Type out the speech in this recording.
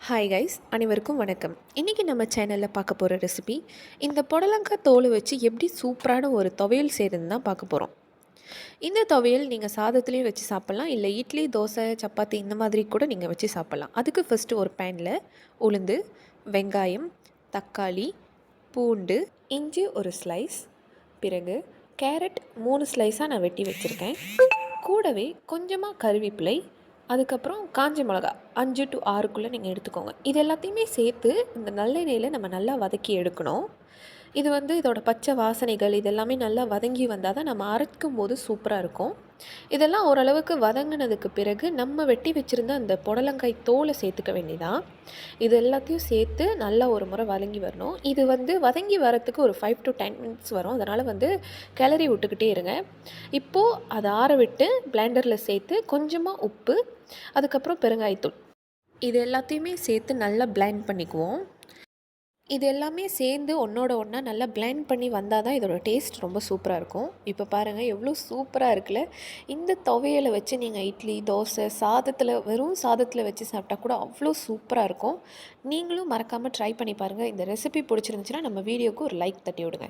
Hi guys, அனைவருக்கும் வணக்கம். இன்றைக்கி நம்ம சேனலில் பார்க்க போகிற ரெசிபி இந்த புடலங்காய் தோலை வச்சு எப்படி சூப்பரான ஒரு துவையல் செய்கிறதுன்னு தான் பார்க்க போகிறோம். இந்த துவையல் நீங்கள் சாதத்துலேயும் வச்சு சாப்பிட்லாம், இல்லை இட்லி, தோசை, சப்பாத்தி இந்த மாதிரி கூட நீங்கள் வச்சு சாப்பிட்லாம். அதுக்கு ஃபஸ்ட்டு ஒரு பேனில் உளுந்து, வெங்காயம், தக்காளி, பூண்டு, இஞ்சி ஒரு ஸ்லைஸ், பிறகு கேரட் 3 ஸ்லைஸாக நான் வெட்டி வச்சுருக்கேன். கூடவே கொஞ்சமாக கருவேப்பிலை, அதுக்கப்புறம் காஞ்ச மிளகா 5 to 6க்குள்ளே நீங்கள் எடுத்துக்கோங்க. இது எல்லாத்தையுமே சேர்த்து இந்த நல்லெண்ணெயில் நம்ம நல்லா வதக்கி எடுக்கணும். இது இதோட பச்சை வாசனைகள் இதெல்லாமே நல்லா வதங்கி வந்தால் தான் நம்ம அரைக்கும் போது சூப்பராக இருக்கும். இதெல்லாம் ஓரளவுக்கு வதங்கினதுக்கு பிறகு நம்ம வெட்டி வச்சுருந்த அந்த புடலங்காய் தோலை சேர்த்துக்க வேண்டியதான். இது எல்லாத்தையும் சேர்த்து நல்லா ஒரு முறை வதங்கி வரணும். இது வதங்கி வரத்துக்கு ஒரு 5 to 10 மினிட்ஸ் வரும். அதனால் கிளறி விட்டுக்கிட்டே இருங்க. இப்போது அதை ஆற விட்டு பிளெண்டரில் சேர்த்து கொஞ்சமாக உப்பு, அதுக்கப்புறம் பெருங்காயத்தூள் இது எல்லாத்தையுமே சேர்த்து நல்லா பிளெண்ட் பண்ணிக்குவோம். இது எல்லாமே சேர்ந்து ஒன்றோட ஒன்றா நல்லா பிளெண்ட் பண்ணி வந்தால் தான் இதோட டேஸ்ட் ரொம்ப சூப்பராக இருக்கும். இப்போ பாருங்கள் எவ்வளோ சூப்பராக இருக்குல்ல. இந்த துவையலை வச்சு நீங்கள் இட்லி, தோசை, வெறும் சாதத்தில் வச்சு சாப்பிட்டா கூட அவ்வளோ சூப்பராக இருக்கும். நீங்களும் மறக்காமல் ட்ரை பண்ணி பாருங்கள். இந்த ரெசிபி பிடிச்சிருந்துச்சுன்னா நம்ம வீடியோவுக்கு ஒரு லைக் தட்டி விடுங்க.